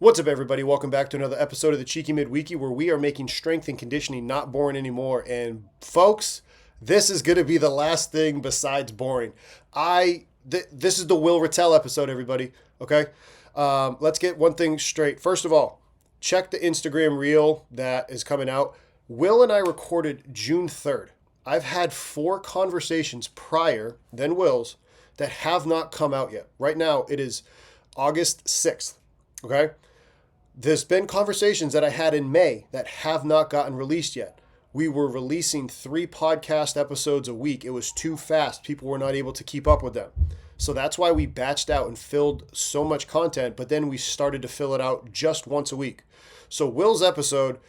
What's up, everybody? Welcome back to another episode of the Cheeky Midweeky, where we are making strength and conditioning not boring anymore. And folks, this is going to be the last thing besides boring. This is the Will Ratelle episode, everybody. Okay, let's get one thing straight. First of all, check the Instagram reel that is coming out. Will and I recorded June 3rd. I've had 4 conversations prior than Will's that have not come out yet. Right now, it is August 6th. Okay. There's been conversations that I had in May that have not gotten released yet. We were releasing 3 podcast episodes a week. It was too fast. People were not able to keep up with them. So that's why we batched out and filled so much content, but then we started to fill it out just once a week. So Will's episode,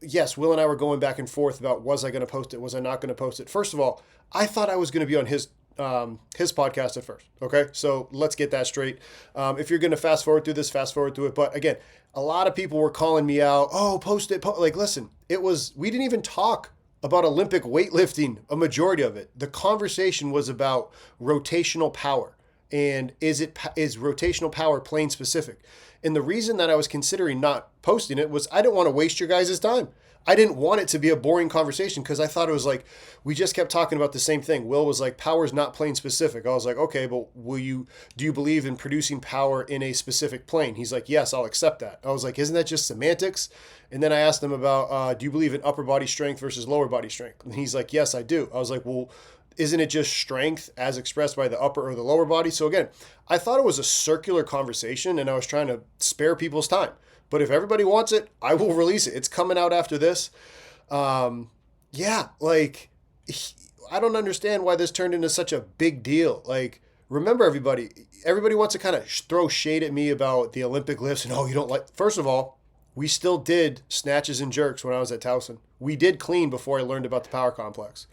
yes, Will and I were going back and forth about, was I going to post it? Was I not going to post it? First of all, I thought I was going to be on his podcast at first. Okay. So let's get that straight. If you're going to fast forward through this, fast forward through it. But again, a lot of people were calling me out. Oh, post it. Like, listen, we didn't even talk about Olympic weightlifting, a majority of it. The conversation was about rotational power. And is rotational power plane specific? And the reason that I was considering not posting it was I didn't want to waste your guys' time. I didn't want it to be a boring conversation because I thought it was like, we just kept talking about the same thing. Will was like, power's not plane specific. I was like, okay, but do you believe in producing power in a specific plane? He's like, yes, I'll accept that. I was like, isn't that just semantics? And then I asked him about, do you believe in upper body strength versus lower body strength? And he's like, yes, I do. I was like, well, isn't it just strength as expressed by the upper or the lower body? So again, I thought it was a circular conversation and I was trying to spare people's time. But if everybody wants it, I will release it. It's coming out after this. I don't understand why this turned into such a big deal. Like, remember everybody wants to kind of throw shade at me about the Olympic lifts and, oh, you don't like, first of all, we still did snatches and jerks when I was at Towson. We did clean before I learned about the power complex.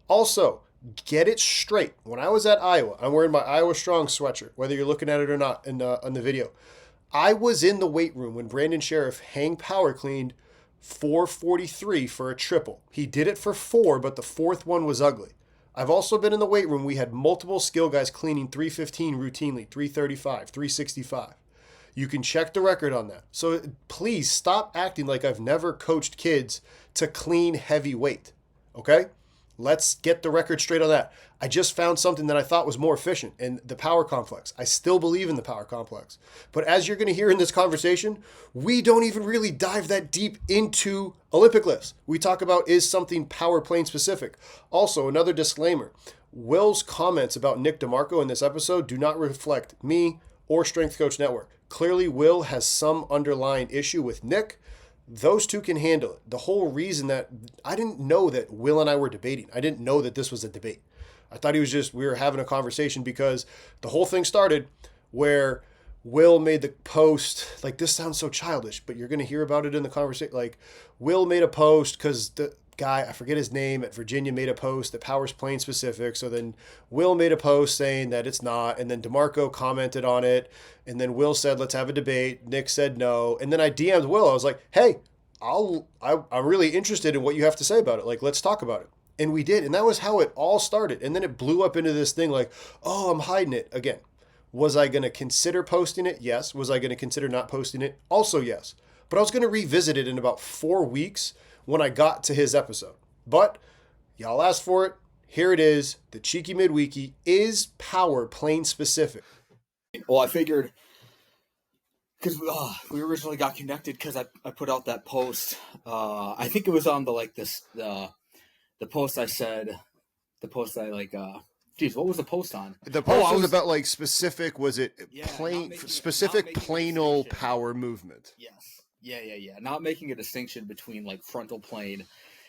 Also, get it straight. When I was at Iowa, I'm wearing my Iowa Strong sweatshirt, whether you're looking at it or not in the video. I was in the weight room when Brandon Sheriff hang power cleaned 443 for a triple. He did it for 4, but the 4th one was ugly. I've also been in the weight room. We had multiple skill guys cleaning 315 routinely, 335, 365. You can check the record on that. So please stop acting like I've never coached kids to clean heavy weight. Okay? Let's get the record straight on that. I just found something that I thought was more efficient in the power complex. I still believe in the power complex. But as you're going to hear in this conversation, we don't even really dive that deep into Olympic lifts. We talk about, is something power plane specific? Also, another disclaimer, Will's comments about Nick DeMarco in this episode do not reflect me or Strength Coach Network. Clearly, Will has some underlying issue with Nick. Those two can handle it. The whole reason that I didn't know that Will and I were debating. I didn't know that this was a debate. I thought we were having a conversation because the whole thing started where Will made the post, like, this sounds so childish, but you're going to hear about it in the conversation. Like, Will made a post because the guy, I forget his name, at Virginia made a post that power's plane specific. So then Will made a post saying that it's not. And then DeMarco commented on it. And then Will said, let's have a debate. Nick said no. And then I DM'd Will. I was like, hey, I'm really interested in what you have to say about it. Like, let's talk about it. And we did. And that was how it all started. And then it blew up into this thing like, oh, I'm hiding it. Again, was I going to consider posting it? Yes. Was I going to consider not posting it? Also, yes. But I was going to revisit it in about 4 weeks when I got to his episode. But y'all asked for it. Here it is. The Cheeky Midweeky is power plane specific. Well, I figured because we originally got connected because I put out that post. I think it was on the post I said, the post I what was the post on? The post was about like specific, was it specific planal power movement? Yes. Yeah. Not making a distinction between like frontal plane,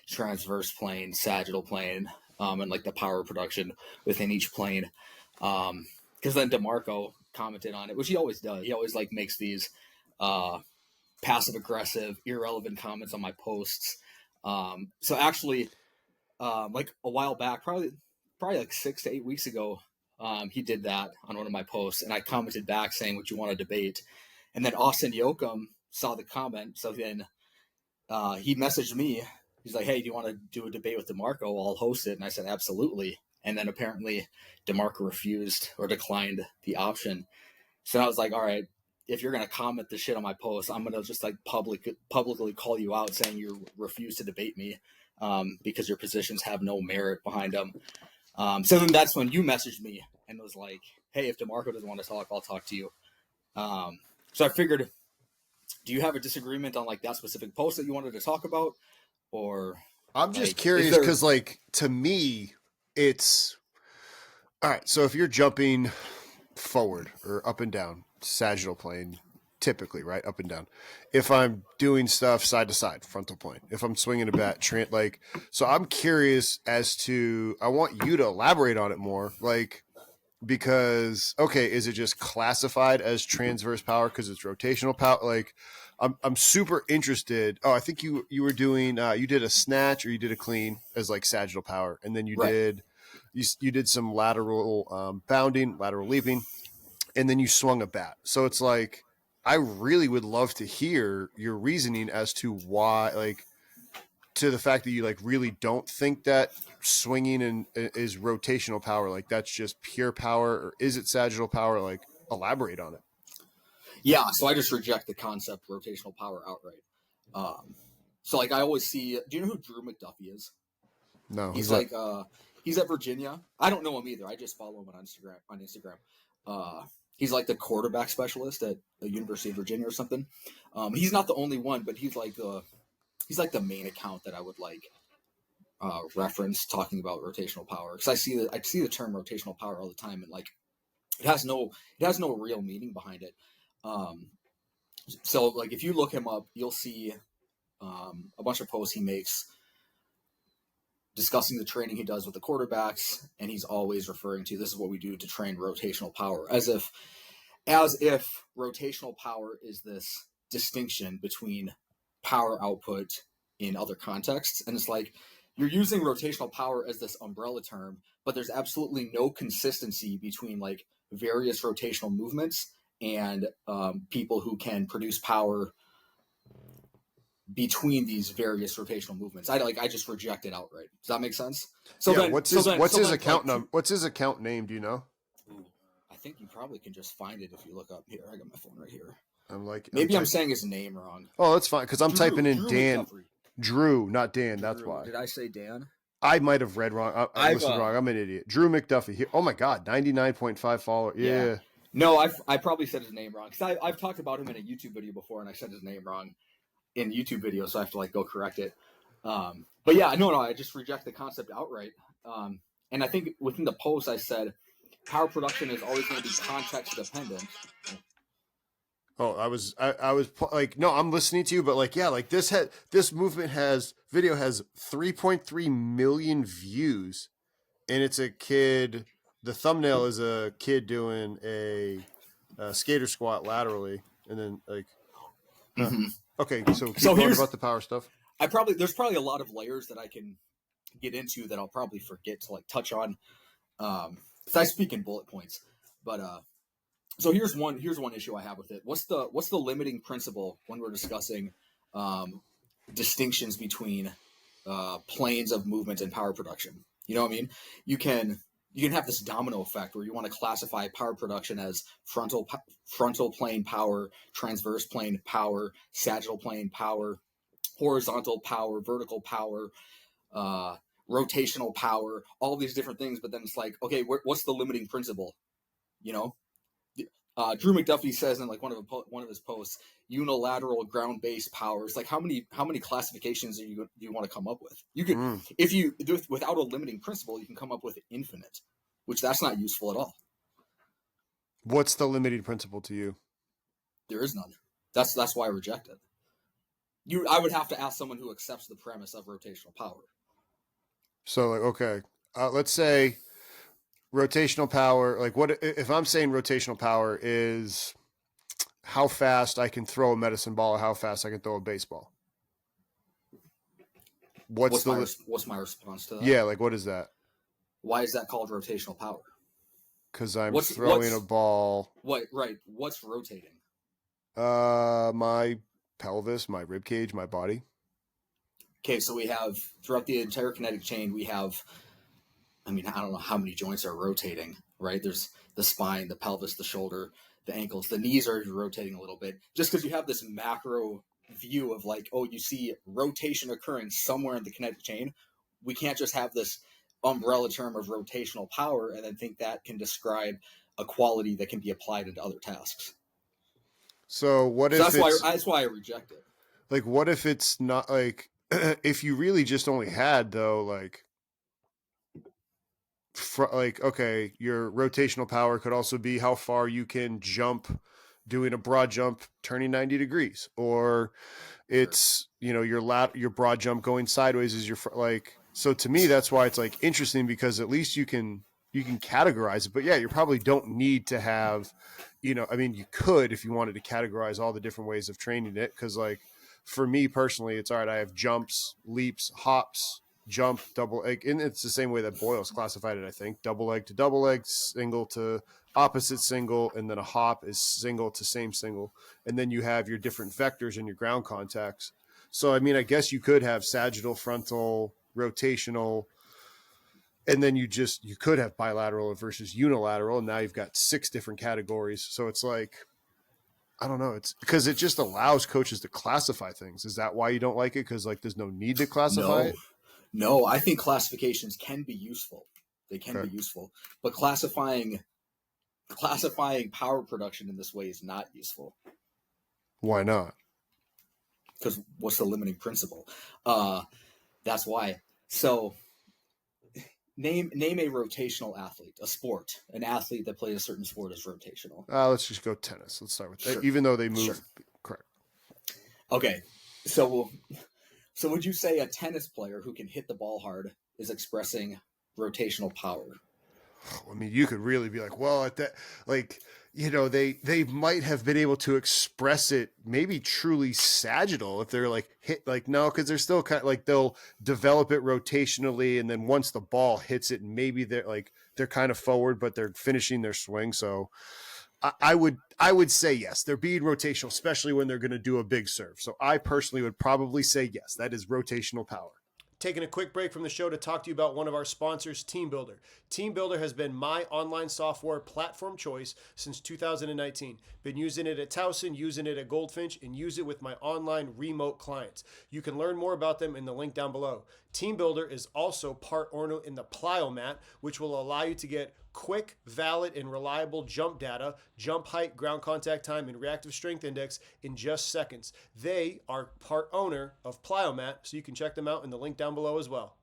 transverse plane, sagittal plane, and like the power production within each plane. Because then DeMarco commented on it, which he always does. He always like makes these passive aggressive, irrelevant comments on my posts. So actually, like a while back, probably like 6 to 8 weeks ago, he did that on one of my posts, and I commented back saying, "Would you want to debate?" And then Austin Yoakum saw the comment, so then he messaged me. He's like, "Hey, do you want to do a debate with DeMarco? I'll host it." And I said, "Absolutely." And then apparently DeMarco refused or declined the option. So I was like, all right, if you're gonna comment the shit on my post, I'm gonna just like publicly call you out, saying you refuse to debate me because your positions have no merit behind them. So then that's when you messaged me and was like, "Hey, if DeMarco doesn't want to talk, I'll talk to you." So I figured, do you have a disagreement on like that specific post that you wanted to talk about, or I'm just like, curious because, like, to me, it's all right. So if you're jumping forward or up and down, sagittal plane, typically, right, up and down. If I'm doing stuff side to side, frontal plane. If I'm swinging a bat, like, so I'm curious as to. I want you to elaborate on it more, like. Because okay, is it just classified as transverse power because it's rotational power? Like, I'm super interested. Oh, I think you were doing you did a snatch or you did a clean as like sagittal power, and then you right. did you did some lateral bounding, lateral leaping, and then you swung a bat. So it's like I really would love to hear your reasoning as to why, like, to the fact that you like really don't think that swinging and is rotational power, like that's just pure power, or is it sagittal power? Like, elaborate on it. Yeah, so I just reject the concept of rotational power outright. So like I always see. Do you know who Drew McDuffie is? No, He's like he's at Virginia. I don't know him either. I just follow him on Instagram. He's like the quarterback specialist at the University of Virginia or something. He's not the only one, but he's like the main account that I would like reference talking about rotational power, because I see the term rotational power all the time, and like it has no real meaning behind it. So like if you look him up, you'll see a bunch of posts he makes discussing the training he does with the quarterbacks, and he's always referring to, this is what we do to train rotational power, as if rotational power is this distinction between power output in other contexts. And it's like you're using rotational power as this umbrella term, but there's absolutely no consistency between like various rotational movements and people who can produce power between these various rotational movements. I just reject it outright. Does that make sense? So yeah. then, What's his account number? What's his account name? Do you know? Ooh, I think you probably can just find it if you look up here. I got my phone right here. Maybe I'm saying his name wrong. Oh, that's fine because I'm typing in Drew Dan. McDuffie. Drew, not Dan. Drew. That's why. Did I say Dan? I might have read wrong. I listened wrong. I'm an idiot. Drew McDuffie. Here. Oh my God, 99.5 followers. Yeah. No, I probably said his name wrong, because I've talked about him in a YouTube video before, and I said his name wrong in YouTube video, so I have to like go correct it. But yeah, no, I just reject the concept outright. And I think within the post I said power production is always going to be context dependent. Oh, I was like, no, I'm listening to you, but like, yeah, like this video has 3.3 million views, and it's a kid. The thumbnail is a kid doing a skater squat laterally, and then like, Mm-hmm. Okay, so keep going about the power stuff. There's probably a lot of layers that I can get into that I'll probably forget to like touch on, because I speak in bullet points. But so here's one issue I have with it. What's the limiting principle when we're discussing distinctions between planes of movement and power production? You know what I mean? You can have this domino effect where you want to classify power production as frontal plane power, transverse plane power, sagittal plane power, horizontal power, vertical power, rotational power, all these different things. But then it's like, okay, what's the limiting principle? You know, Drew McDuffie says in like one of his posts, unilateral ground based powers. Like how many classifications do you want to come up with? You could, if you without a limiting principle, you can come up with infinite, which that's not useful at all. What's the limiting principle to you? There is none. That's why I reject it. I would have to ask someone who accepts the premise of rotational power. So like, okay, let's say rotational power, like what if I'm saying rotational power is how fast I can throw a medicine ball or how fast I can throw a baseball? What's my response to that? Yeah, like what is that? Why is that called rotational power? Because I'm throwing a ball. What's rotating? My pelvis, my rib cage, my body. Okay, so we have throughout the entire kinetic chain, we have, I mean, I don't know how many joints are rotating, right? There's the spine, the pelvis, the shoulder, the ankles, the knees are rotating a little bit. Just because you have this macro view of like, oh, you see rotation occurring somewhere in the kinetic chain, we can't just have this umbrella term of rotational power and then think that can describe a quality that can be applied into other tasks. So what So if it's that's why I reject it. like, what if it's not like, if you really just only had though, like, like, okay, your rotational power could also be how far you can jump doing a broad jump turning 90 degrees, or it's, you know, your broad jump going sideways is your like, so to me that's why it's like interesting, because at least you can categorize it. But yeah, you probably don't need to have, you know, I mean, you could if you wanted to categorize all the different ways of training it, because like for me personally, it's all right, I have jumps, leaps, hops, jump, double leg, and it's the same way that Boyle's classified it, I think. Double leg to double leg, single to opposite single, and then a hop is single to same single. And then you have your different vectors and your ground contacts. So I mean, I guess you could have sagittal, frontal, rotational, and then you could have bilateral versus unilateral, and now you've got 6 different categories. So it's like, I don't know. It's because it just allows coaches to classify things. Is that why you don't like it? Because like there's no need to classify No, it? no, I think classifications can be useful. They can Okay. be useful, but classifying power production in this way is not useful. Why not? Because what's the limiting principle? That's why. So name a rotational athlete, a sport, an athlete that plays a certain sport is rotational. Let's just go tennis. Let's start with that. Sure. Even though they move, Sure. correct. Okay, so would you say a tennis player who can hit the ball hard is expressing rotational power? I mean, you could really be like, well, at that, like, you know, they might have been able to express it maybe truly sagittal if they're like hit, like, no, because they're still kind of like, they'll develop it rotationally, and then once the ball hits it, maybe they're kind of forward, but they're finishing their swing. So I would say yes, they're being rotational, especially when they're going to do a big serve. So I personally would probably say yes, that is rotational power. Taking a quick break from the show to talk to you about one of our sponsors, TeamBuildr. TeamBuildr has been my online software platform choice since 2019. Been using it at Towson, using it at Goldfinch, and use it with my online remote clients. You can learn more about them in the link down below. TeamBuildr is also part owner in the Plyomat, which will allow you to get quick, valid, and reliable jump data, jump height, ground contact time, and reactive strength index in just seconds. They are part owner of Plyomat, so you can check them out in the link down below as well.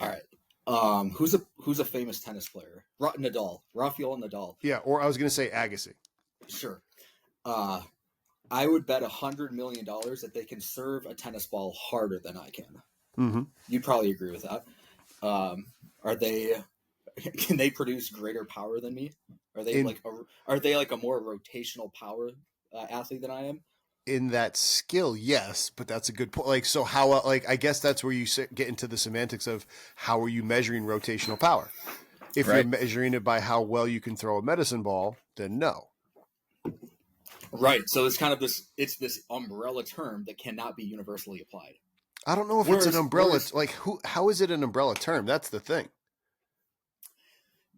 All right. Who's a famous tennis player? Rafael Nadal. Yeah, or I was going to say Agassi. Sure. I would bet $100 million that they can serve a tennis ball harder than I can. Mm-hmm. You'd probably agree with that. Are they? Can they produce greater power than me? Are they like a more rotational power athlete than I am? In that skill, yes, but that's a good point. Like, so how? Like, I guess that's where you get into the semantics of how are you measuring rotational power. If Right. you're measuring it by how well you can throw a medicine ball, then no. Right. So it's kind of this umbrella term that cannot be universally applied. I don't know if it's an umbrella. Like, how is it an umbrella term? That's the thing.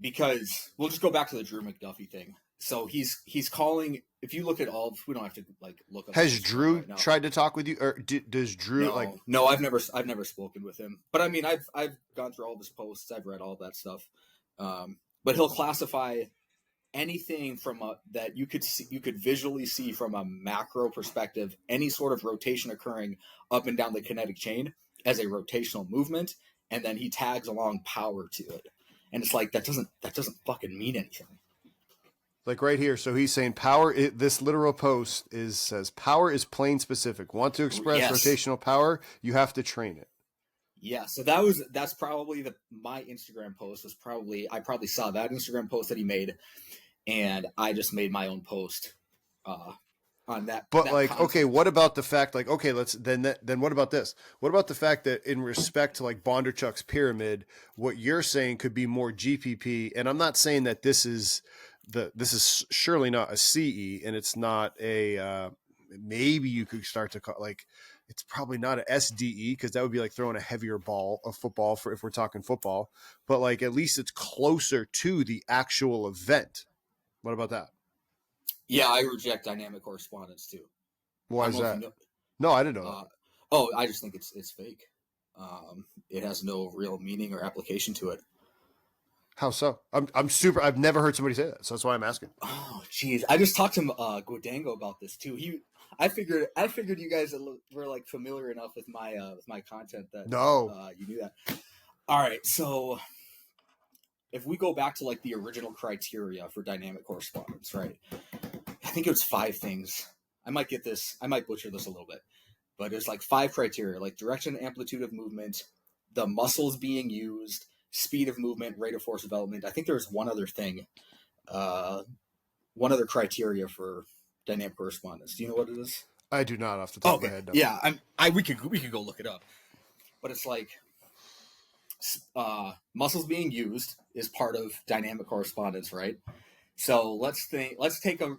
Because we'll just go back to the Drew McDuffie thing. So he's calling. If you look at all, we don't have to like look up. Has Drew tried to talk with you, or does Drew No, I've never spoken with him. But I mean, I've gone through all of his posts. I've read all of that stuff. But he'll classify anything from that you could visually see from a macro perspective, any sort of rotation occurring up and down the kinetic chain as a rotational movement, and then he tags along power to it. And it's like that doesn't fucking mean anything. Like right here, so he's saying power. This literal post says power is plane specific. Want to express rotational power, you have to train it. Yeah, so that's probably my Instagram post was probably I probably saw that Instagram post that he made, and I just made my own post on that. But that like, concept. okay, what about the fact? Like, okay, then what about this? What about the fact that in respect to like Bondarchuk's pyramid, what you're saying could be more GPP? And I'm not saying that this is surely not a CE, and it's not a maybe you could start to call like it's probably not a SDE because that would be like throwing a heavier ball of football for if we're talking football, but like at least it's closer to the actual event. What about that? Yeah, I reject dynamic correspondence too. I Why don't is know if you that? know. No, I didn't know that. Uh, oh, I just think it's fake. It has no real meaning or application to it. How so? I'm super. I've never heard somebody say that, so that's why I'm asking. Oh, geez, I just talked to Godango about this too. I figured you guys were like familiar enough with my content that No. you knew that. All right, so if we go back to like the original criteria for dynamic correspondence, right? I think it was 5 things. I might butcher this a little bit, but it's like 5 criteria, like direction, amplitude of movement, the muscles being used, speed of movement, rate of force development. I think there's one other thing, uh, one other criteria for dynamic correspondence. Do you know what it is? I do not off the top of my Okay, head. No. yeah, we could go look it up, but it's like muscles being used is part of dynamic correspondence, right? So let's just take a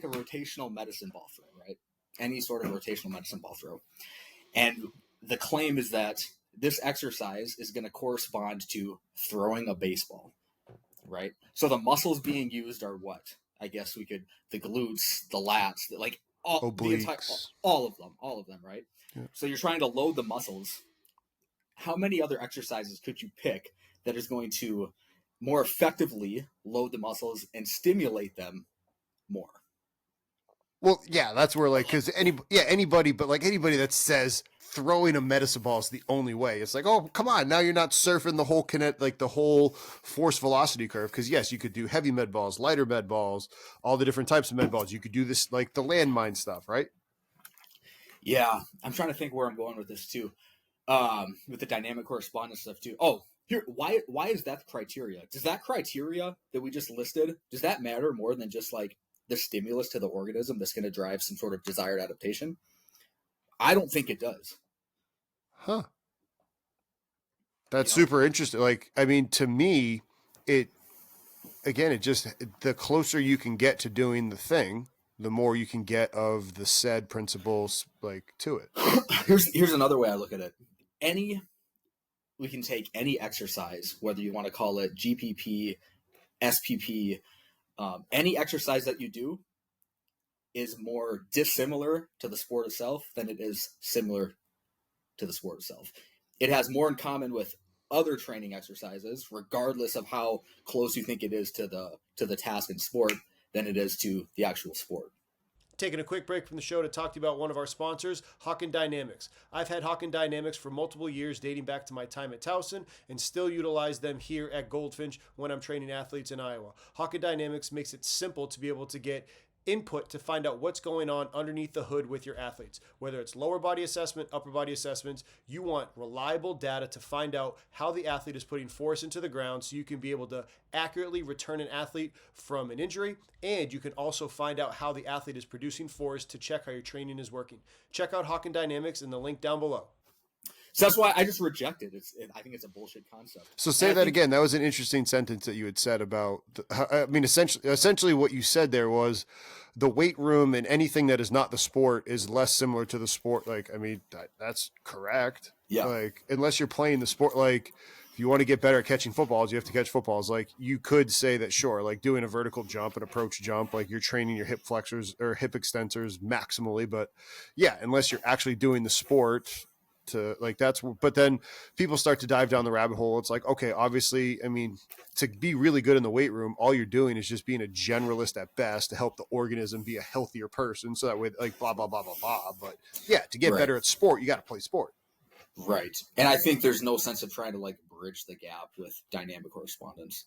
rotational medicine ball throw, right? Any sort of rotational medicine ball throw. And the claim is that this exercise is going to correspond to throwing a baseball, right? So the muscles being used are what? I guess the glutes, the lats, like Obliques. all of them, right? Yeah. So you're trying to load the muscles. How many other exercises could you pick that is going to more effectively load the muscles and stimulate them more? Well, yeah, that's where like because anybody, but like anybody that says throwing a medicine ball is the only way, it's like, oh, come on, now you're not surfing the whole like the whole force velocity curve. Because yes, you could do heavy med balls, lighter med balls, all the different types of med balls. You could do this like the landmine stuff, right? Yeah, I'm trying to think where I'm going with this too. With the dynamic correspondence stuff too. Oh, here, why is that the criteria? Does that criteria that we just listed, does that matter more than just like the stimulus to the organism that's going to drive some sort of desired adaptation? I don't think it does. Huh. That's You know? super interesting. Like, I mean, to me, it again, it just the closer you can get to doing the thing, the more you can get of the said principles like to it. Here's another way I look at it. We can take any exercise, whether you want to call it GPP, SPP, any exercise that you do is more dissimilar to the sport itself than it is similar to the sport itself. It has more in common with other training exercises, regardless of how close you think it is to the task in sport, than it is to the actual sport. Taking a quick break from the show to talk to you about one of our sponsors, Hawkin Dynamics. I've had Hawkin Dynamics for multiple years, dating back to my time at Towson, and still utilize them here at Goldfinch when I'm training athletes in Iowa. Hawkin Dynamics makes it simple to be able to get input to find out what's going on underneath the hood with your athletes. Whether it's lower body assessment, upper body assessments, you want reliable data to find out how the athlete is putting force into the ground so you can be able to accurately return an athlete from an injury, and you can also find out how the athlete is producing force to check how your training is working. Check out Hawkin Dynamics in the link down below. So that's why I just reject it. I think it's a bullshit concept. So say that again. That was an interesting sentence that you had said about. I mean, essentially, what you said there was the weight room and anything that is not the sport is less similar to the sport. Like, I mean, that's correct. Yeah. Like, unless you're playing the sport, like if you want to get better at catching footballs, you have to catch footballs. Like, you could say that, sure, like doing a vertical jump, an approach jump, like you're training your hip flexors or hip extensors maximally. But yeah, unless you're actually doing the sport. To like but then people start to dive down the rabbit hole. It's like, okay, obviously, I mean, to be really good in the weight room, all you're doing is just being a generalist at best to help the organism be a healthier person, so that way, like, blah blah blah blah blah. But yeah, to get better at sport, you got to play sport. Right. And I think there's no sense of trying to like bridge the gap with dynamic correspondence.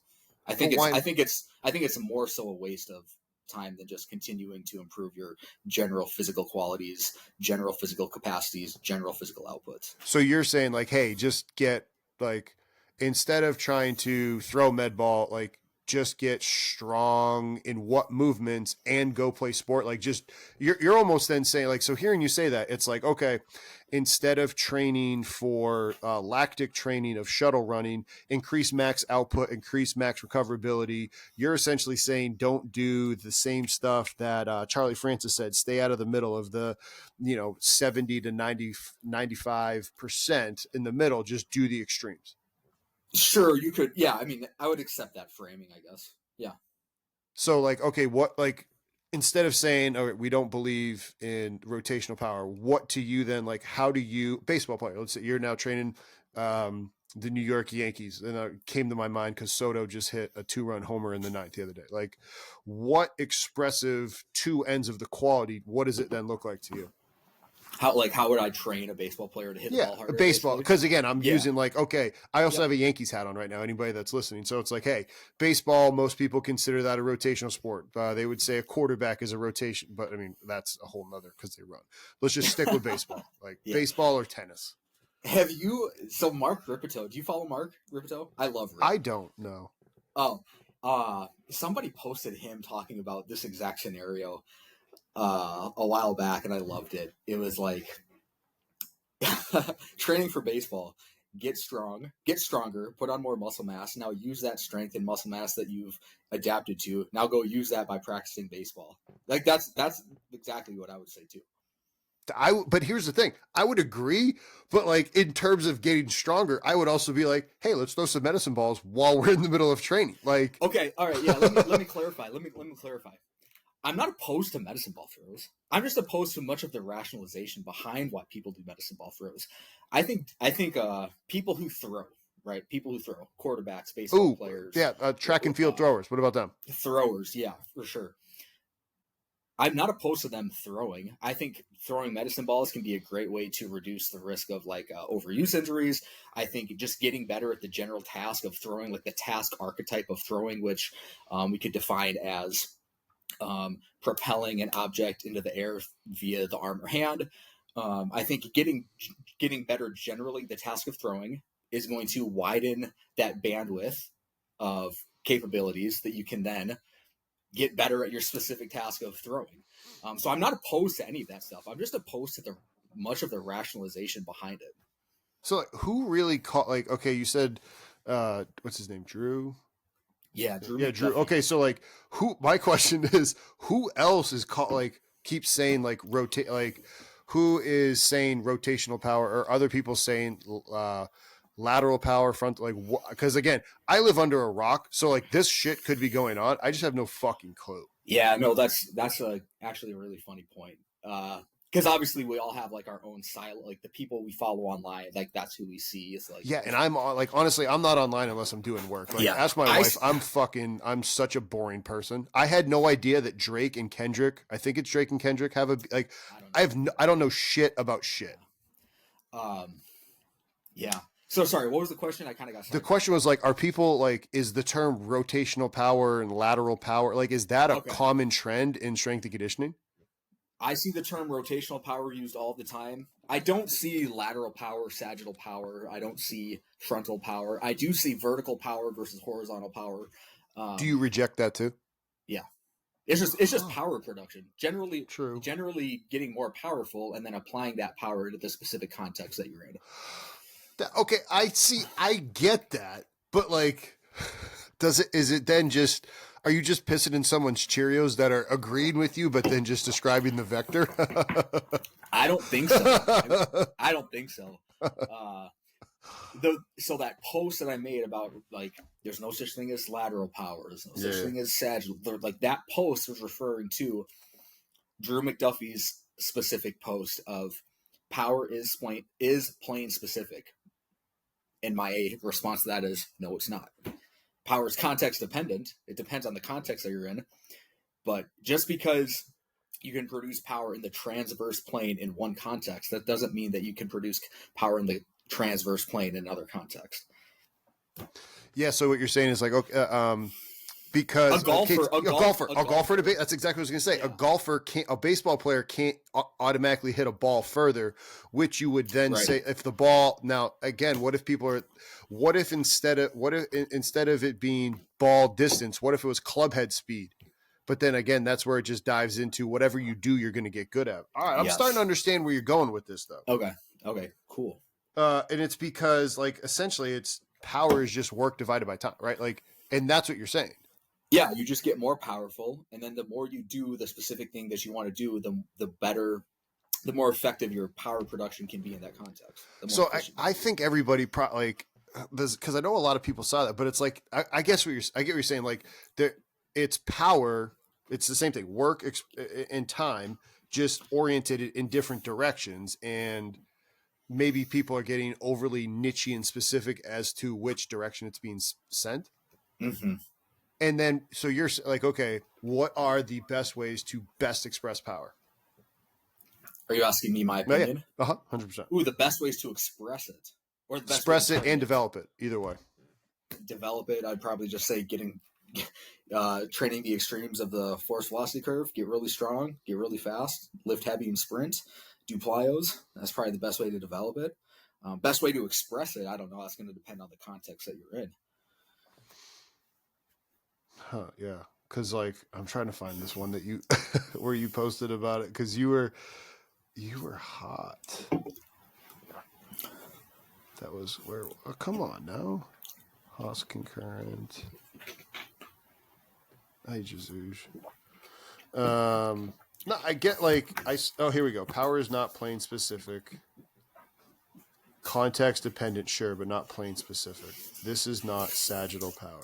I think it's more so a waste of time than just continuing to improve your general physical qualities, general physical capacities, general physical outputs. So you're saying like, hey, just get like, instead of trying to throw med ball, like just get strong in what movements and go play sport. Like just you're almost then saying like, so hearing you say that, it's like, okay, instead of training for lactic training of shuttle running, increase max output, increase max recoverability, you're essentially saying don't do the same stuff that Charlie Francis said, stay out of the middle of the 70 to 95% in the middle, just do the extremes. Sure, you could. Yeah, I mean, I would accept that framing, I guess. Yeah. So like, okay, what, like, instead of saying, all right, we don't believe in rotational power, what to you then, like, how do you, baseball player, let's say you're now training the New York Yankees, and it came to my mind because Soto just hit a 2-run homer in the ninth the other day. Like, what expressive two ends of the quality, what does it then look like to you? How would I train a baseball player to hit the ball harder? Baseball. Because again, I'm using like, okay, I also Yep. have a Yankees hat on right now. Anybody that's listening, so it's like, hey, baseball. Most people consider that a rotational sport. They would say a quarterback is a rotation, but I mean that's a whole nother because they run. Let's just stick with baseball, like baseball or tennis. Have you? So Mark Ripito, do you follow Mark Ripito? I love Rip. I don't know. Oh, somebody posted him talking about this exact scenario a while back, and I loved it. It was like training for baseball. Get strong, get stronger, put on more muscle mass. Now use that strength and muscle mass that you've adapted to. Now go use that by practicing baseball. Like that's exactly what I would say too. But here's the thing, I would agree, but like in terms of getting stronger, I would also be like, hey, let's throw some medicine balls while we're in the middle of training. Like, okay, all right, yeah. Let me clarify. Let me clarify. I'm not opposed to medicine ball throws. I'm just opposed to much of the rationalization behind why people do medicine ball throws. I think people who throw, right? People who throw, quarterbacks, baseball players. Yeah, track and field throwers. What about them? Throwers, yeah, for sure. I'm not opposed to them throwing. I think throwing medicine balls can be a great way to reduce the risk of like overuse injuries. I think just getting better at the general task of throwing, like the task archetype of throwing, which we could define as propelling an object into the air via the arm or hand. I think getting better generally, the task of throwing is going to widen that bandwidth of capabilities that you can then get better at your specific task of throwing. So I'm not opposed to any of that stuff. I'm just opposed to much of the rationalization behind it. So like, who really caught, like, okay, you said, what's his name? Drew? Yeah, Drew. Yeah, Drew. Okay, so like, my question is, who else is caught, like, keeps saying like rotate, like, who is saying rotational power, or other people saying lateral power, front, like, because again, I live under a rock, so like this shit could be going on. I just have no fucking clue. Yeah, no, that's actually a really funny point. Because obviously we all have like our own style, like the people we follow online, like that's who we see. Is like, yeah, and I'm like, honestly, I'm not online unless I'm doing work. Like, ask my wife. I'm such a boring person. I had no idea that Drake and Kendrick, I think it's Drake and Kendrick, have a like. I don't know shit about shit. Yeah. So sorry, what was the question? I kind of got the question was like, are people like, is the term rotational power and lateral power, like, is that a common trend in strength and conditioning? I see the term rotational power used all the time. I don't see lateral power, sagittal power. I don't see frontal power. I do see vertical power versus horizontal power. Do you reject that too? Yeah. It's just power production. Generally getting more powerful and then applying that power to the specific context that you're in. Okay, I get that, but like, is it then just, are you just pissing in someone's Cheerios that are agreeing with you, but then just describing the vector? I don't think so. I don't think so. So that post that I made about like, there's no such thing as lateral power, there's no such thing as sagittal. Like that post was referring to Drew McDuffie's specific post of power is plane specific. And my response to that is, no, it's not. Power is context dependent. It depends on the context that you're in. But just because you can produce power in the transverse plane in one context, that doesn't mean that you can produce power in the transverse plane in another context. Yeah. So what you're saying is like, okay, because A golfer, a golfer. That's exactly what I was going to say. Yeah. A golfer can't. A baseball player can't automatically hit a ball further, which you would then say if the ball. Now again, what if instead of it being ball distance, what if it was club head speed? But then again, that's where it just dives into whatever you do, you're going to get good at. All right, I'm starting to understand where you're going with this, though. Okay, cool. And it's because, like, essentially, it's power is just work divided by time, right? Like, and that's what you're saying. Yeah, you just get more powerful, and then the more you do the specific thing that you want to do, the better, the more effective your power production can be in that context. So I think everybody because I know a lot of people saw that, but it's like I get what you're saying. Like it's power. It's the same thing. Work and time, just oriented in different directions, and maybe people are getting overly nichey and specific as to which direction it's being sent. Mm-hmm. And then, so you're like, okay, what are the best ways to best express power? Are you asking me my opinion? Oh, yeah. 100%. Ooh, the best ways to express it. Or the best express it and develop it, either way. Develop it, I'd probably just say training the extremes of the force velocity curve, get really strong, get really fast, lift heavy and sprint, do plyos. That's probably the best way to develop it. Best way to express it, I don't know. That's going to depend on the context that you're in. Huh, yeah. Because, like, I'm trying to find this one that you, where you posted about it, because you were hot. That was where, come on now. Haas concurrent. Hey, Jesus. No, I get, like, here we go. Power is not plane specific. Context dependent, sure, but not plane specific. This is not sagittal power.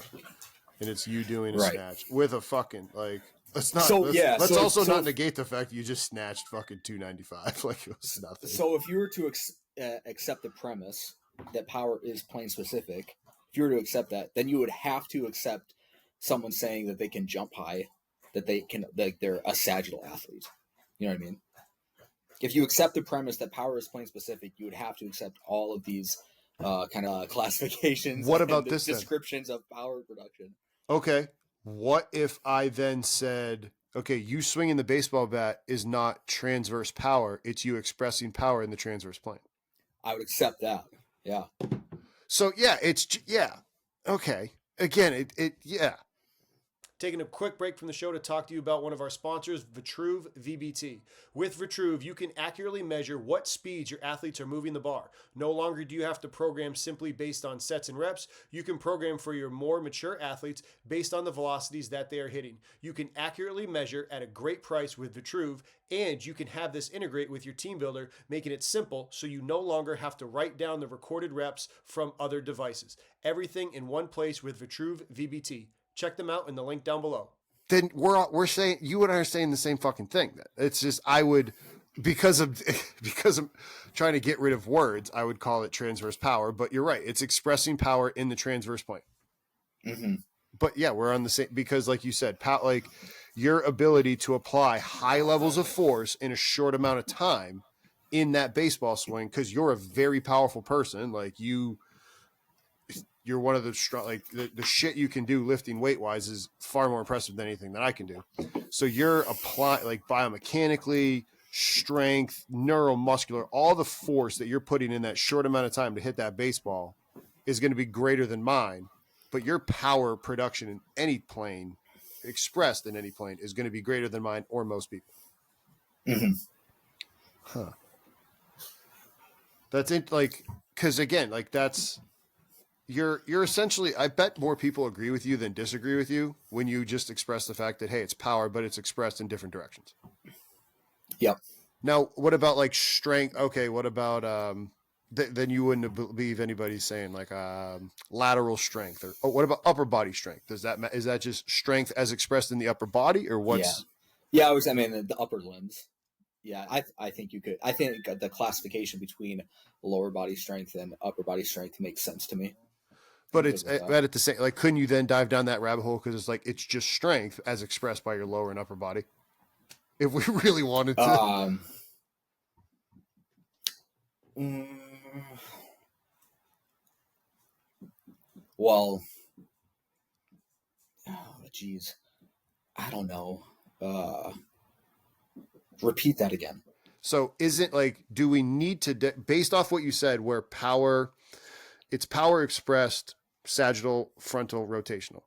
And it's you doing a snatch with a fucking, like, let's also not negate the fact that you just snatched fucking 295 like it was nothing. So if you were to accept the premise that power is plane specific, if you were to accept that, then you would have to accept someone saying that they can jump high, that they're a sagittal athlete. You know what I mean? If you accept the premise that power is plane specific, you would have to accept all of these kind of classifications. What about this descriptions of power production? Okay. What if I then said, okay, you swinging the baseball bat is not transverse power. It's you expressing power in the transverse plane. I would accept that. Yeah. So yeah, okay. Again, yeah. Taking a quick break from the show to talk to you about one of our sponsors, Vitruve VBT. With Vitruve, you can accurately measure what speeds your athletes are moving the bar. No longer do you have to program simply based on sets and reps. You can program for your more mature athletes based on the velocities that they are hitting. You can accurately measure at a great price with Vitruve, and you can have this integrate with your TeamBuildr, making it simple so you no longer have to write down the recorded reps from other devices. Everything in one place with Vitruve VBT. Check them out in the link down below. Then we're saying, you and I are saying the same fucking thing. It's just, I would, because I'm trying to get rid of words, I would call it transverse power. But you're right, it's expressing power in the transverse plane. Mm-hmm. But yeah, we're on the same, because like you said, like your ability to apply high levels of force in a short amount of time in that baseball swing, because you're a very powerful person, like you're one of the strong, like the shit you can do lifting weight wise is far more impressive than anything that I can do. So you're applying, like, biomechanically, strength, neuromuscular, all the force that you're putting in that short amount of time to hit that baseball is going to be greater than mine. But your power production in any plane, expressed in any plane, is going to be greater than mine or most people. Mm-hmm. Huh. That's it. Like, because again, like you're essentially, I bet more people agree with you than disagree with you when you just express the fact that, hey, it's power, but it's expressed in different directions. Yep. Now, what about like strength? Okay, what about then you wouldn't believe anybody saying like lateral strength, or what about upper body strength? Is that just strength as expressed in the upper body, or what's? Yeah, I mean the upper limbs. Yeah, I think you could. I think the classification between lower body strength and upper body strength makes sense to me. But it's at the same, like, couldn't you then dive down that rabbit hole? Because it's like, it's just strength as expressed by your lower and upper body. If we really wanted to. Well, geez, I don't know. Repeat that again. So isn't like, do we need to, based off what you said, where power, it's power expressed, sagittal, frontal, rotational.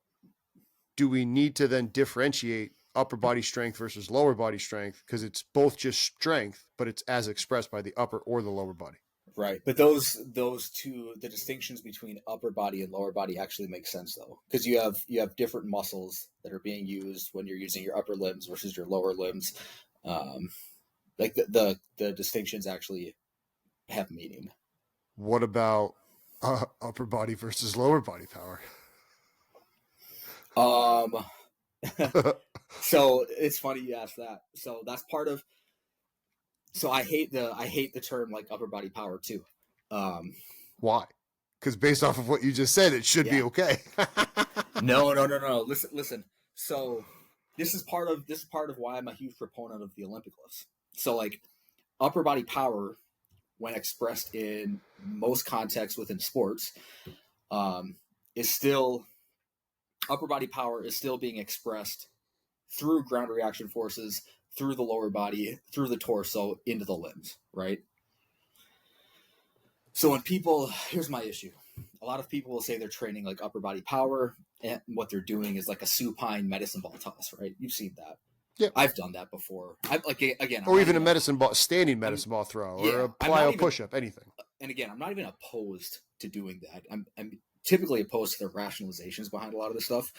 Do we need to then differentiate upper body strength versus lower body strength? Because it's both just strength, but it's as expressed by the upper or the lower body. Right, but those two, the distinctions between upper body and lower body actually make sense though, because you have different muscles that are being used when you're using your upper limbs versus your lower limbs. Like the distinctions actually have meaning. What about upper body versus lower body power? So it's funny you asked that. So that's part of. So I hate the term like upper body power too. Why? Because based off of what you just said, it should be okay. No. Listen. So this is part of why I'm a huge proponent of the Olympic lifts. So like upper body power, when expressed in most contexts within sports, is still upper body power is still being expressed through ground reaction forces, through the lower body, through the torso, into the limbs, right? So when people, here's my issue. A lot of people will say they're training like upper body power, and what they're doing is like a supine medicine ball toss, right? You've seen that. Yeah, I've done that before. Or even a medicine ball, standing medicine ball throw, or a plyo push-up, anything. And again, I'm not even opposed to doing that. I'm typically opposed to the rationalizations behind a lot of this stuff.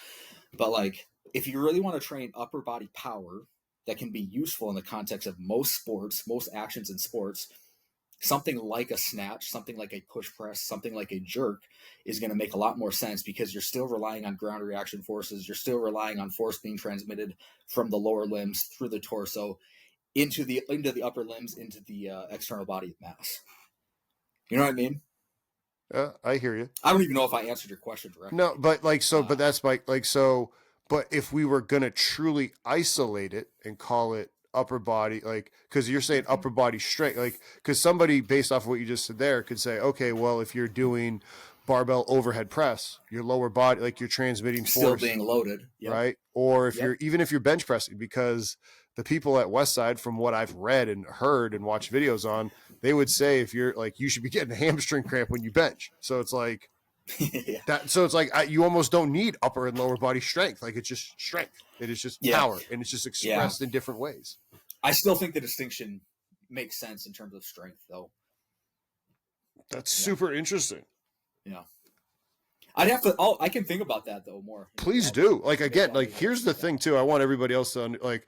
But like, if you really want to train upper body power that can be useful in the context of most sports, most actions in sports, something like a snatch, something like a push press, something like a jerk is going to make a lot more sense, because you're still relying on ground reaction forces. You're still relying on force being transmitted from the lower limbs through the torso into the upper limbs, into the external body of mass. You know what I mean? I hear you. I don't even know if I answered your question directly. No, but like, so, but that's like, so, but if we were going to truly isolate it and call it upper body, like, because you're saying upper body strength, like, because somebody based off of what you just said there could say, okay, well, if you're doing barbell overhead press, your lower body, like, you're transmitting force, still being loaded, right? Or if you're, even if you're bench pressing, because the people at Westside, from what I've read and heard and watched videos on, they would say if you're like, you should be getting a hamstring cramp when you bench. So it's like that. So it's like you almost don't need upper and lower body strength. Like, it's just strength. It is just power, and it's just expressed in different ways. I still think the distinction makes sense in terms of strength, though. That's super interesting. Yeah. I'd have to. I can think about that though more. Please do. Like, again, like, here's the thing too. I want everybody else to like.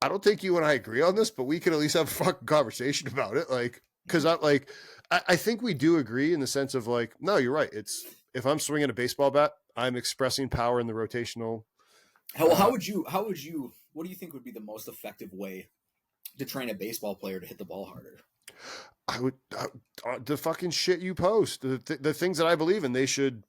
I don't think you and I agree on this, but we can at least have a fucking conversation about it. Like, because I think we do agree in the sense of like, no, you're right. It's, if I'm swinging a baseball bat, I'm expressing power in the rotational. How would you? What do you think would be the most effective way to train a baseball player to hit the ball harder? I would the fucking shit you post, the things that I believe in. They should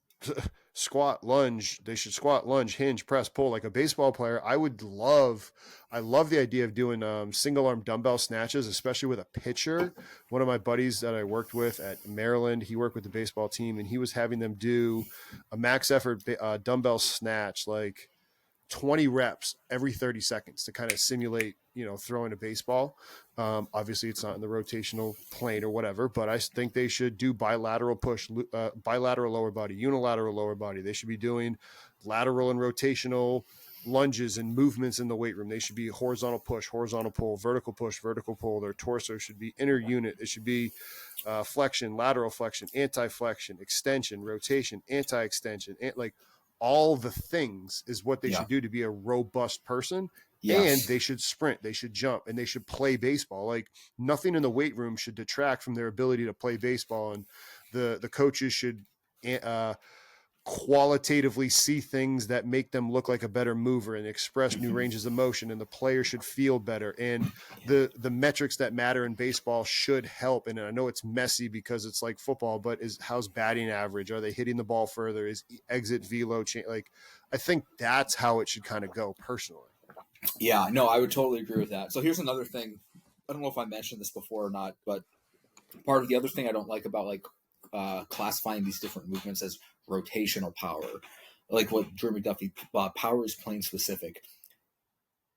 squat, lunge. They should squat, lunge, hinge, press, pull like a baseball player. I love the idea of doing single arm dumbbell snatches, especially with a pitcher. One of my buddies that I worked with at Maryland, he worked with the baseball team, and he was having them do a max effort dumbbell snatch, like 20 reps every 30 seconds to kind of simulate, throwing a baseball. Obviously it's not in the rotational plane or whatever, but I think they should do bilateral push, bilateral lower body, unilateral lower body. They should be doing lateral and rotational lunges and movements in the weight room. They should be horizontal push, horizontal pull, vertical push, vertical pull. Their torso should be inner unit. It should be flexion, lateral flexion, anti-flexion, extension, rotation, anti-extension, like all the things is what they should do to be a robust person. Yes. And they should sprint, they should jump, and they should play baseball. Like, nothing in the weight room should detract from their ability to play baseball. And the coaches should qualitatively see things that make them look like a better mover and express new ranges of motion, and the player should feel better. And the metrics that matter in baseball should help. And I know it's messy because it's like football, but how's batting average? Are they hitting the ball further? Is exit velo change? Like, I think that's how it should kind of go personally. Yeah, no, I would totally agree with that. So here's another thing. I don't know if I mentioned this before or not, but part of the other thing I don't like about like classifying these different movements as rotational power like what Drew McDuffie, power is plane specific.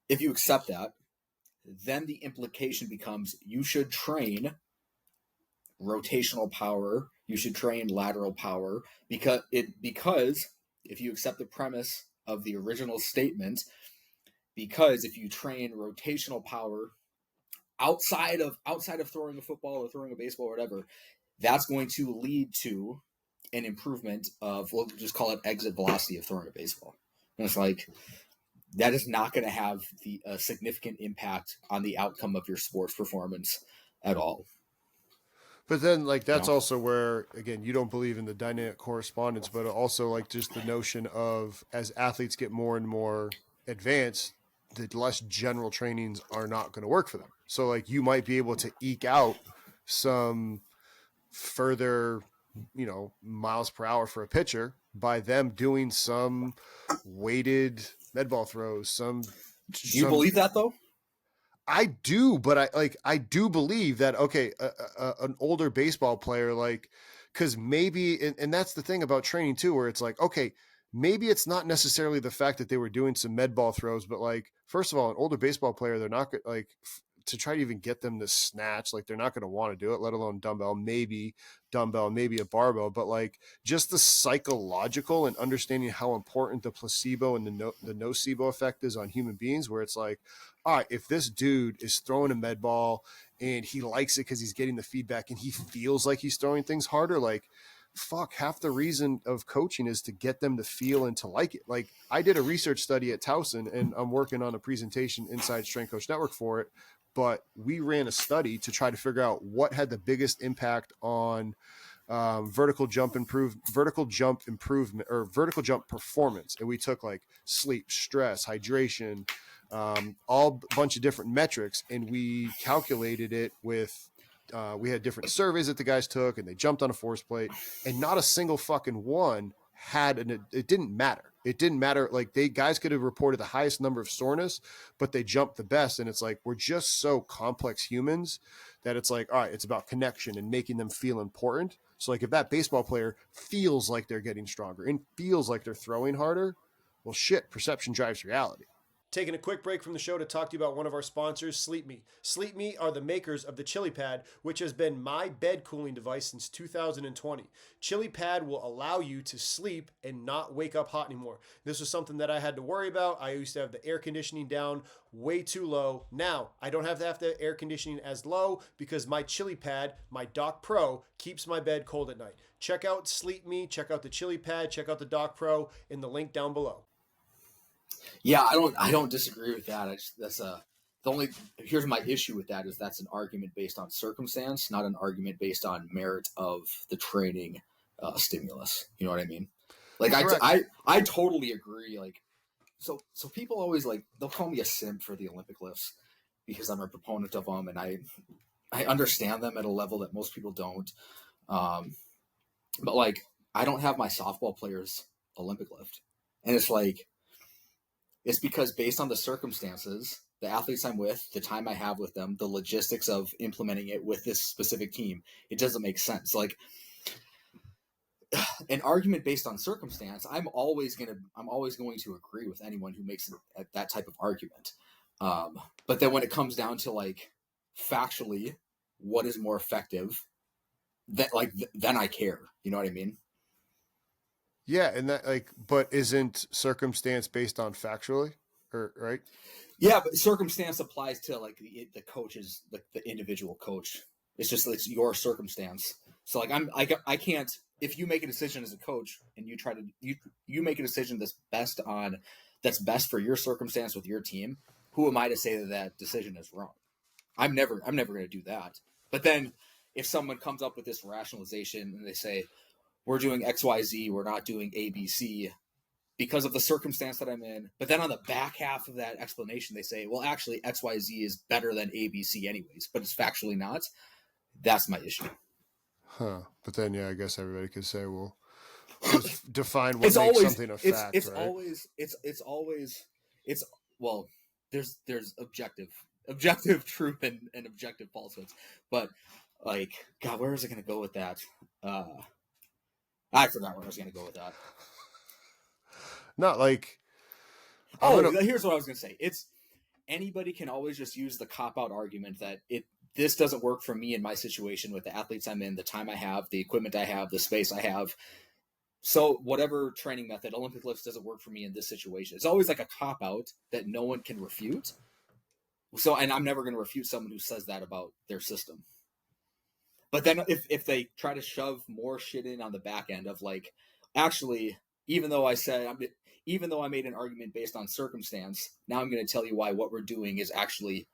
If you accept that, then the implication becomes you should train rotational power, you should train lateral power, because if you accept the premise of the original statement, because if you train rotational power outside of throwing a football or throwing a baseball or whatever, that's going to lead to an improvement of, we'll just call it exit velocity of throwing a baseball. And it's like, that is not going to have a significant impact on the outcome of your sports performance at all. But then, like, that's also where, again, you don't believe in the dynamic correspondence, but also, like, just the notion of as athletes get more and more advanced, the less general trainings are not going to work for them. So, like, you might be able to eke out some further, miles per hour for a pitcher by them doing some weighted med ball throws. Do you believe that, though? I do, but I do believe that, okay, an older baseball player, like, because maybe, and that's the thing about training too, where it's like, okay, maybe it's not necessarily the fact that they were doing some med ball throws, but like, first of all, an older baseball player, they're not like to try to even get them to snatch, like they're not going to want to do it, let alone dumbbell, maybe a barbell, but like just the psychological and understanding how important the placebo and the nocebo effect is on human beings, where it's like, all right, if this dude is throwing a med ball and he likes it because he's getting the feedback and he feels like he's throwing things harder, like, fuck, half the reason of coaching is to get them to feel and to like it. Like, I did a research study at Towson and I'm working on a presentation inside Strength Coach Network for it, but we ran a study to try to figure out what had the biggest impact on vertical jump improvement or vertical jump performance. And we took like sleep, stress, hydration, all a bunch of different metrics, and we calculated it with we had different surveys that the guys took, and they jumped on a force plate, and not a single fucking one had it didn't matter. It didn't matter. Like, guys could have reported the highest number of soreness, but they jumped the best. And it's like, we're just so complex humans that it's like, all right, it's about connection and making them feel important. So like, if that baseball player feels like they're getting stronger and feels like they're throwing harder, well, shit, perception drives reality. Taking a quick break from the show to talk to you about one of our sponsors, Sleep Me. Sleep Me are the makers of the Chili Pad, which has been my bed cooling device since 2020. Chili Pad will allow you to sleep and not wake up hot anymore. This was something that I had to worry about. I used to have the air conditioning down way too low. Now, I don't have to have the air conditioning as low because my Chili Pad, my Dock Pro, keeps my bed cold at night. Check out Sleep Me, check out the Chili Pad, check out the Dock Pro in the link down below. Yeah, I don't disagree with that. Here's my issue with that is that's an argument based on circumstance, not an argument based on merit of the training stimulus. You know what I mean? Like, I totally agree. Like, so people always, like, they'll call me a simp for the Olympic lifts because I'm a proponent of them, and I understand them at a level that most people don't. But like, I don't have my softball players Olympic lift, and it's because based on the circumstances, the athletes I'm with, the time I have with them, the logistics of implementing it with this specific team, it doesn't make sense. Like, an argument based on circumstance, I'm always going to agree with anyone who makes that type of argument. But then when it comes down to like factually what is more effective, then I care. You know what I mean? Yeah, and that, like, but isn't circumstance based on factually, or right? Yeah, but circumstance applies to like the coaches, like the individual coach. It's your circumstance. So like I can't, if you make a decision as a coach and you try to you make a decision that's best for your circumstance with your team, who am I to say that decision is wrong? I'm never going to do that. But then if someone comes up with this rationalization and they say, we're doing XYZ, we're not doing ABC because of the circumstance that I'm in. But then on the back half of that explanation, they say, well, actually, XYZ is better than ABC anyways, but it's factually not. That's my issue. Huh. But then, yeah, I guess everybody could say, well, define what makes something a fact, it's right? always, well, there's objective truth and objective falsehoods. But like, God, where is it going to go with that? I forgot where I was going to go with that. Not like Here's what I was gonna say. It's anybody can always just use the cop out argument that this doesn't work for me in my situation with the athletes I'm in, the time I have, the equipment I have, the space I have. So whatever training method, Olympic lifts doesn't work for me in this situation. It's always like a cop out that no one can refute. So, and I'm never going to refute someone who says that about their system. But then if they try to shove more shit in on the back end of like, actually, even though I made an argument based on circumstance, now I'm going to tell you why what we're doing is actually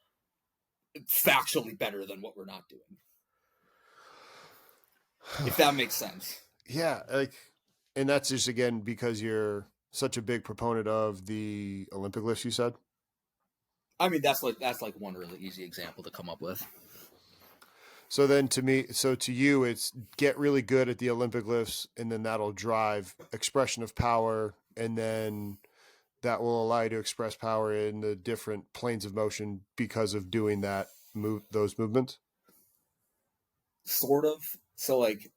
factually better than what we're not doing. If that makes sense. Yeah, like, and that's just again because you're such a big proponent of the Olympic lifts. You said. I mean, that's like one really easy example to come up with. So then to you, it's get really good at the Olympic lifts, and then that'll drive expression of power, and then that will allow you to express power in the different planes of motion because of doing those movements. Sort of. So like,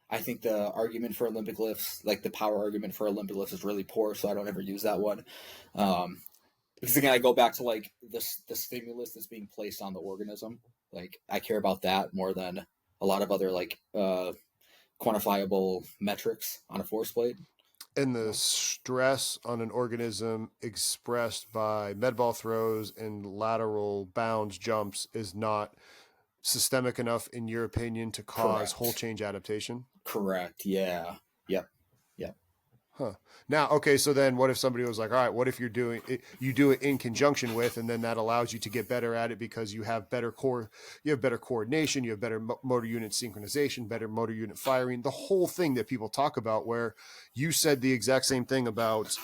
I think the argument for Olympic lifts, like the power argument for Olympic lifts, is really poor. So I don't ever use that one. Because again, I go back to like the stimulus that's being placed on the organism. Like I care about that more than a lot of other like quantifiable metrics on a force plate. And the stress on an organism expressed by med ball throws and lateral bounds jumps is not systemic enough, in your opinion, to cause whole change adaptation? Correct. Yeah. Yep. Huh. Now, okay, so then what if somebody was like, all right, what if you do it in conjunction with, and then that allows you to get better at it because you have better coordination, you have better motor unit synchronization, better motor unit firing, the whole thing that people talk about, where you said the exact same thing about,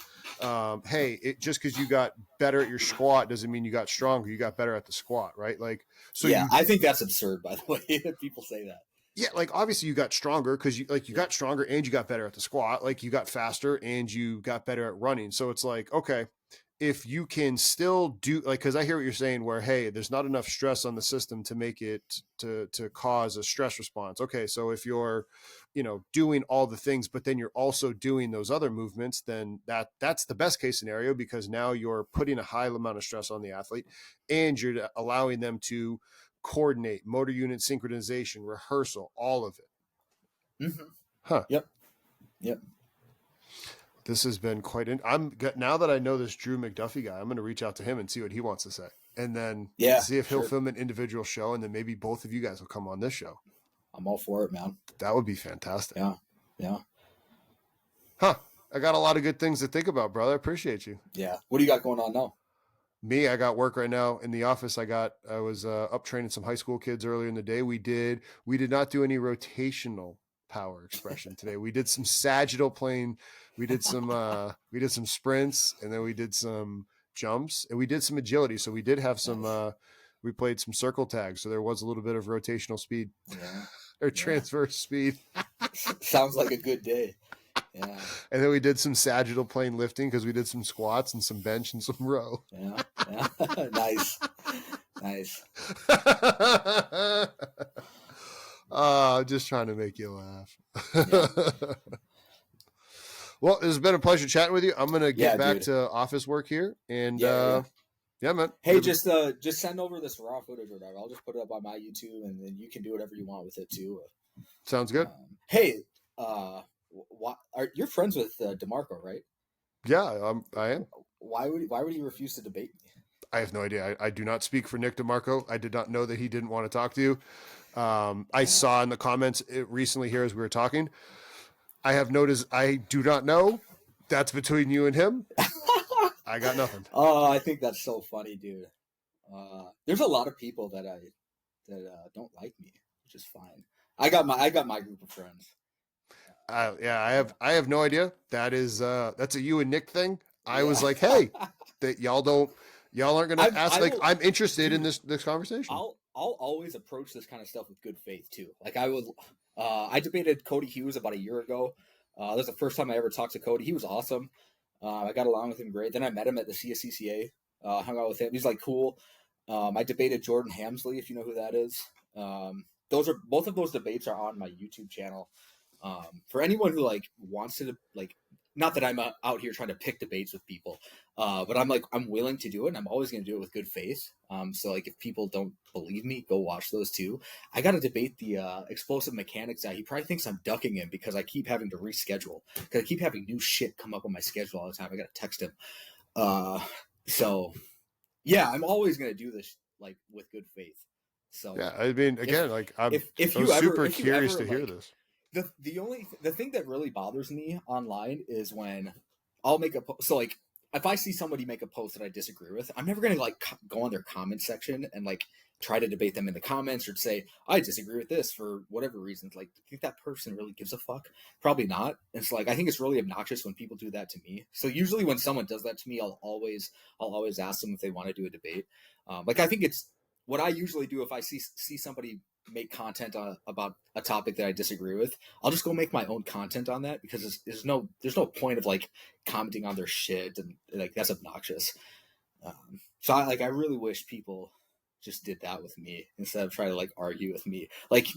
just because you got better at your squat doesn't mean you got stronger. You got better at the squat, right? Like, so yeah, I think that's absurd, by the way, that people say that. Yeah, like obviously you got stronger because you got stronger and you got better at the squat. Like you got faster and you got better at running. So it's like, okay, if you can still do like, because I hear what you're saying, where hey, there's not enough stress on the system to make it to cause a stress response. Okay, so if you're, doing all the things, but then you're also doing those other movements, then that's the best case scenario, because now you're putting a high amount of stress on the athlete and you're allowing them to coordinate, motor unit synchronization, rehearsal, all of it. Mm-hmm. Huh. Yep. This has been quite. Now that I know this Drew McDuffie guy, I'm going to reach out to him and see what he wants to say, and then see if he'll film an individual show, and then maybe both of you guys will come on this show. I'm all for it, man. That would be fantastic. Yeah. Huh. I got a lot of good things to think about, brother. I appreciate you. Yeah. What do you got going on now? Me, I got work right now in the office. I was up training some high school kids earlier in the day. We did not do any rotational power expression today. We did some sagittal plane. We did some sprints, and then we did some jumps, and we did some agility. So we did have some, we played some circle tags. So there was a little bit of rotational speed or transverse speed. Sounds like a good day. Yeah. And then we did some sagittal plane lifting because we did some squats and some bench and some row. Yeah. Nice. I'm just trying to make you laugh. Yeah. Well, it's been a pleasure chatting with you. I'm going to get back to office work here. And yeah, man. Hey, just send over this raw footage or whatever. I'll just put it up on my YouTube, and then you can do whatever you want with it too. Sounds good. Hey, you're friends with DeMarco, right? Yeah, I am. Why would he refuse to debate me? I have no idea. I do not speak for Nick DeMarco. I did not know that he didn't want to talk to you. I saw in the comments recently here as we were talking. I have noticed. I do not know. That's between you and him. I got nothing. Oh, I think that's so funny, dude. There's a lot of people that don't like me, which is fine. I got my group of friends. I have no idea. That's a you and Nick thing. I was like, hey, that y'all aren't going to ask. I'm interested in this conversation. I'll always approach this kind of stuff with good faith too. Like I debated Cody Hughes about a year ago. That was the first time I ever talked to Cody. He was awesome. I got along with him great. Then I met him at the CSCCA, hung out with him. He's like cool. I debated Jordan Hamsley, if you know who that is. Both of those debates are on my YouTube channel. For anyone who wants to not that I'm out here trying to pick debates with people, but I'm willing to do it, and I'm always going to do it with good faith. So like if people don't believe me, go watch those too. I got to debate the explosive mechanics guy. He probably thinks I'm ducking him because I keep having to reschedule, because I keep having new shit come up on my schedule all the time. I got to text him. So yeah, I'm always going to do this like with good faith. So Yeah, I mean, again, I'm super curious to hear this. The thing that really bothers me online is when I'll make a post. So like if I see somebody make a post that I disagree with, I'm never gonna like go on their comment section and like try to debate them in the comments or say I disagree with this for whatever reasons. Like, do you think that person really gives a fuck? Probably not. It's like I think it's really obnoxious when people do that to me. So usually when someone does that to me, I'll always ask them if they want to do a debate. Like I think it's what I usually do if I see somebody make content about a topic that I disagree with. I'll just go make my own content on that, because there's no point of like commenting on their shit, and like that's obnoxious. So I really wish people just did that with me instead of trying to like argue with me. Like,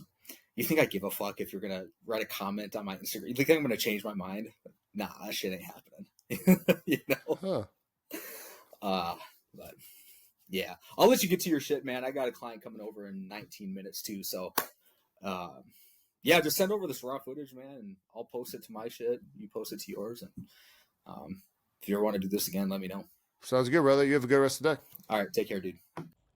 you think I give a fuck if you're gonna write a comment on my Instagram? You think I'm gonna change my mind? Nah, that shit ain't happening. You know. But yeah, I'll let you get to your shit, man. I got a client coming over in 19 minutes too, so yeah, just send over this raw footage, man, and I'll post it to my shit. You post it to yours, and if you ever want to do this again, let me know. Sounds good, brother. You have a good rest of the day. All right, take care, dude.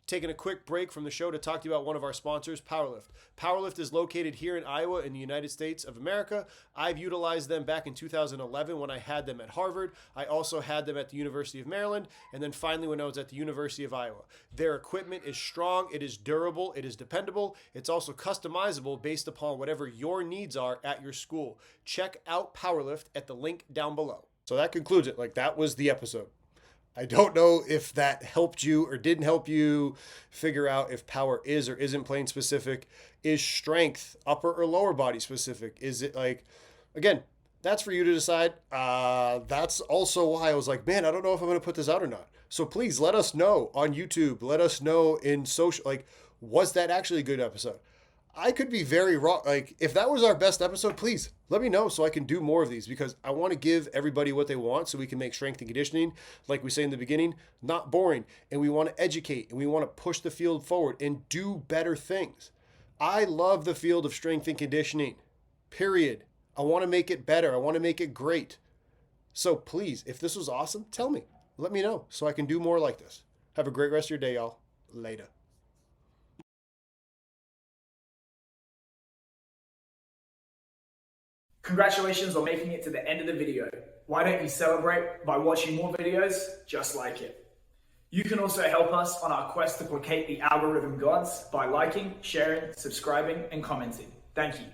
Taking a quick break from the show to talk to you about one of our sponsors, Powerlift. Powerlift is located here in Iowa in the United States of America. I've utilized them back in 2011 when I had them at Harvard. I also had them at the University of Maryland, and then finally when I was at the University of Iowa. Their equipment is strong, it is durable, it is dependable. It's also customizable based upon whatever your needs are at your school. Check out Powerlift at the link down below. So that concludes it. Like, that was the episode. I don't know if that helped you or didn't help you figure out if power is or isn't plane specific. Is strength upper or lower body specific? Is it like, again, that's for you to decide. That's also why I was like, man, I don't know if I'm going to put this out or not. So please let us know on YouTube. Let us know in social, like, was that actually a good episode? I could be very wrong. Like, if that was our best episode, please let me know so I can do more of these, because I want to give everybody what they want so we can make strength and conditioning, like we say in the beginning, not boring. And we want to educate, and we want to push the field forward and do better things. I love the field of strength and conditioning, period. I want to make it better. I want to make it great. So please, if this was awesome, tell me. Let me know so I can do more like this. Have a great rest of your day, y'all. Later. Congratulations on making it to the end of the video. Why don't you celebrate by watching more videos just like it? You can also help us on our quest to placate the algorithm gods by liking, sharing, subscribing, and commenting. Thank you.